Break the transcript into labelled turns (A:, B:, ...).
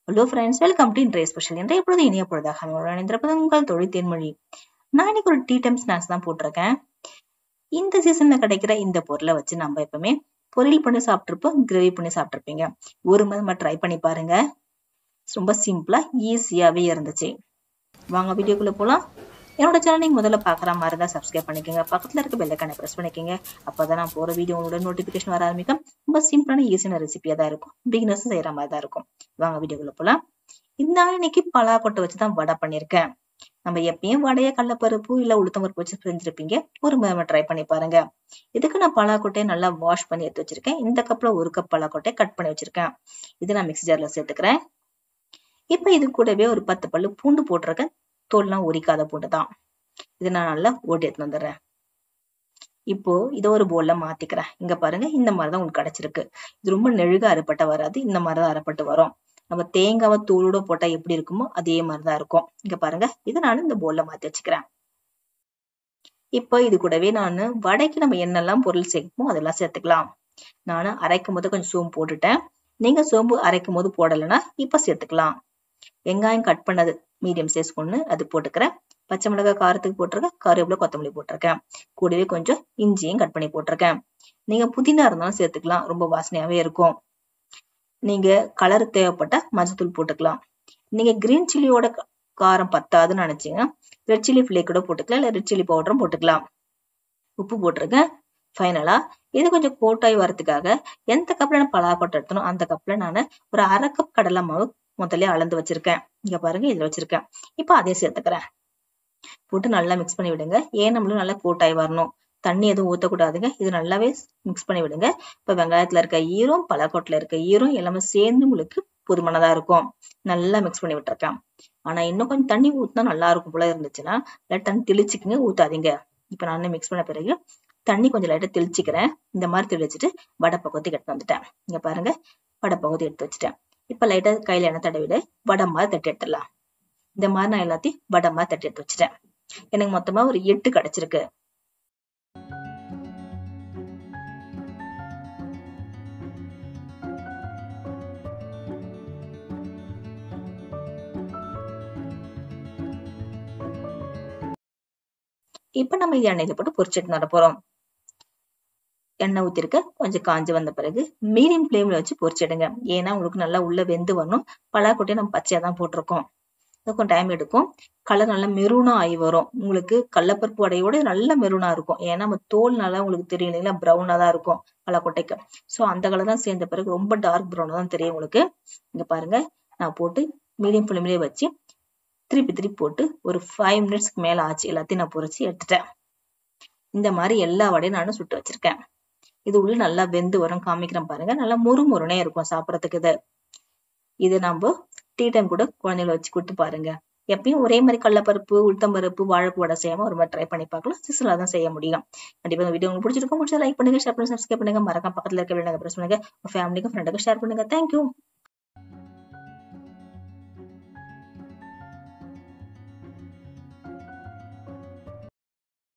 A: Hello friends, welcome to இன்றைய special. இன்றைய பொழுது இனிய பொழுதாக உங்கள் தொழில் தேன்மொழி. நான் இன்னைக்கு ஒரு டீ டைம் ஸ்நாக்ஸ் தான் போட்டிருக்கேன். இந்த சீசன்ல கிடைக்கிற இந்த பொருளை வச்சு நம்ம எப்பவுமே பொரியல் பண்ணி சாப்பிட்டுருப்போம், கிரேவி பண்ணி சாப்பிட்டுருப்பீங்க. ஒரு மாதிரி ட்ரை பண்ணி பாருங்க. ரொம்ப சிம்பிளா ஈஸியாவே இருந்துச்சு. வாங்க வீடியோக்குள்ள போலாம். என்னோட சேனல் நீங்க முதல்ல பாக்குற மாதிரி தான் சப்ஸ்கிரைப் பண்ணிக்கோங்க. பக்கத்துல இருக்க பெல் ஐகானை பிரஸ் பண்ணிக்கோங்க. அப்பதான் நான் போற வீடியோ உங்களோட நோட்டிபிகேஷன் வர ஆரம்பிக்கும். ரொம்ப சிம்பிளான ஈஸியான ரெசிபியா தான் இருக்கும். பிகினர்ஸ் செய்யற மாதிரி தான் இருக்கும். வாங்க வீடியோக்குள்ள போலாம். இந்த இன்னைக்கு பலாக்கொட்டை வச்சுதான் வடை பண்ணிருக்கேன். நம்ம எப்பயும் வடைய கடலைப்பருப்பு இல்ல உளுத்தம்பருப்பு வச்சு செஞ்சிருப்பீங்க. ஒரு ட்ரை பண்ணி பாருங்க. இதுக்கு நான் பலாக்கொட்டையை நல்லா வாஷ் பண்ணி எடுத்து வச்சிருக்கேன். இந்த கப்ல 1 கப் பலாக்கொட்டையை கட் பண்ணி வச்சிருக்கேன். இது நான் மிக்ஸி ஜார்ல சேர்த்துக்கிறேன். இப்ப இது கூடவே ஒரு 10 பல்லு பூண்டு போட்டிருக்கேன். தோல்லாம் உரிக்காத பூண்டு தான். இதை நான் நல்லா ஓட்டி எடுத்து வந்துடுறேன். இப்போ இதை ஒரு போல்ல மாத்திக்கிறேன். இங்க பாருங்க, இந்த மாதிரிதான் உங்களுக்கு கிடைச்சிருக்கு. இது ரொம்ப நெழுக அரைப்பட்ட வராது, இந்த மாதிரிதான் அரைப்பட்டு வரும். நம்ம தேங்காவை தூளோட போட்டா எப்படி இருக்குமோ அதே மாதிரிதான் இருக்கும். இங்க பாருங்க, இதை நான் இந்த போல்ல மாத்தி வச்சுக்கிறேன். இப்போ இது கூடவே நான் வடைக்கு நம்ம என்னெல்லாம் பொருள் சேர்ப்போம் அதெல்லாம் சேர்த்துக்கலாம். நான் அரைக்கும் போது கொஞ்சம் சோம்பு போட்டுட்டேன். நீங்க சோம்பு அரைக்கும் போது போடலைன்னா இப்ப சேர்த்துக்கலாம். வெங்காயம் கட் பண்ணது மீடியம் சைஸ் ஒண்ணு அது போட்டுக்கிறேன். பச்சை மிளகாய் காரத்துக்கு போட்டிருக்கேன். கருவேப்பிலை கொத்தமல்லி போட்டிருக்கேன். கூடவே கொஞ்சம் இஞ்சியும் கட் பண்ணி போட்டிருக்கேன். நீங்க புதினா இருந்தாலும் சேர்த்துக்கலாம், ரொம்ப வாசனையாவே இருக்கும். நீங்க கலர் தேவைப்பட்ட மஞ்சத்தூள் போட்டுக்கலாம். நீங்க கிரீன் சில்லியோட காரம் பத்தாதுன்னு நினைச்சீங்கன்னா ரெட் சில்லி ஃபிளேக்கோட போட்டுக்கலாம், இல்ல ரெட் சில்லி பவுடரும் போட்டுக்கலாம். உப்பு போட்டிருக்கேன். ஃபைனலா இது கொஞ்சம் கோட்டாய் வரதுக்காக எந்த கப்ல நான் பலாக்கொட்டை எடுத்தனோ அந்த கப்ல நான் ஒரு 1/2 கப் கடலை மாவு முதல்ல அளந்து வச்சிருக்கேன். இங்க பாருங்க, இதுல வச்சிருக்கேன். இப்ப அதையும் சேர்த்துக்கிறேன். போட்டு நல்லா மிக்ஸ் பண்ணி விடுங்க. ஏன் நம்மளும் நல்லா கோட்டாய் வரணும். தண்ணி எதுவும் ஊத்தக்கூடாதுங்க. இது நல்லாவே மிக்ஸ் பண்ணி விடுங்க. இப்ப வெங்காயத்துல இருக்க ஈரம், பலாக்கொட்டில இருக்க ஈரம் எல்லாமே சேர்ந்து உங்களுக்கு போதுமானதா இருக்கும். நல்லா மிக்ஸ் பண்ணி விட்டுருக்கேன். ஆனா இன்னும் கொஞ்சம் தண்ணி ஊத்தினா நல்லா இருக்கும் போல இருந்துச்சுன்னா தண்ணி தெளிச்சுக்குங்க, ஊத்தாதீங்க. இப்ப நான் மிக்ஸ் பண்ண பிறகு தண்ணி கொஞ்சம் லைட்டா தெளிச்சுக்கிறேன். இந்த மாதிரி தெளிச்சுட்டு வடை பக்கத்து எடுத்து வந்துட்டேன். இங்க பாருங்க, வடை பக்கத்து எடுத்து வச்சுட்டேன். இப்ப லைட்டா கையில எண்ணெய் தடவிட வடை மாதிரி தட்டி எடுத்துடலாம். இந்த மாதிரி நான் எல்லாத்தையும் வடை மாதிரி தட்டி எடுத்து வச்சுட்டேன். எனக்கு மொத்தமா ஒரு 8 கிடைச்சிருக்கு. இப்ப நம்ம இது எண்ணெயில போட்டு பொரிச்சிட்டு வர போறோம். எண்ணெய் ஊத்திருக்க கொஞ்சம் காஞ்சு வந்த பிறகு மீடியம் ஃபிளேம்ல வச்சு பொரிச்சிடுங்க. ஏன்னா உங்களுக்கு நல்லா உள்ள வெந்து வரணும். பலாக்கொட்டையை நம்ம பச்சையா தான் போட்டிருக்கோம். கொஞ்சம் டைம் எடுக்கும். கலர் நல்லா மெரூனா ஆகி வரும். உங்களுக்கு கடலைப்பருப்பு வடையோட நல்ல மெரூனா இருக்கும். ஏன்னா நம்ம தோல் நல்லா உங்களுக்கு தெரியும் இல்லைங்களா, ப்ரௌனா தான் இருக்கும் பலாக்கொட்டைக்கு. சோ அந்த கலர் தான் சேர்ந்த பிறகு ரொம்ப டார்க் ப்ரௌனா தான் தெரியும் உங்களுக்கு. இங்க பாருங்க, நான் போட்டு மீடியம் ஃபிளேம்லயே வச்சு திருப்பி போட்டு ஒரு 5 மினிட்ஸ்க்கு மேல ஆச்சு. எல்லாத்தையும் நான் பொரிச்சு எடுத்துட்டேன். இந்த மாதிரி எல்லா வடையும் நானும் சுட்டு வச்சிருக்கேன். இது உள்ள நல்லா வெந்து வரும். காமிக்கிறேன் பாருங்க, நல்லா முறுமுறுனே இருக்கும் சாப்பிடறதுக்கு. இது நம்ம டீ டைம் கூட குழந்தைகளை வச்சு கொடுத்து பாருங்க. எப்பயும் ஒரே மாதிரி கடலைப்பருப்பு, உளுத்தம்பருப்பு, வாழைப்பூ வடை செய்யாம ஒரு மாதிரி ட்ரை பண்ணி பார்க்கலாம். சிசிலா தான் செய்ய முடியும். கண்டிப்பா இந்த வீடியோ உங்களுக்கு பிடிச்சிருக்கும். லைக் பண்ணுங்க, ஷேர் பண்ணுங்க, சப்ஸ்கிரைப் பண்ணுங்க. மறக்காம பக்கத்துல இருக்க பிரஸ் பண்ணுங்க. உங்க ஃபேமிலிக்கு, ஃப்ரெண்டுக்கு ஷேர் பண்ணுங்க. தேங்க்யூ.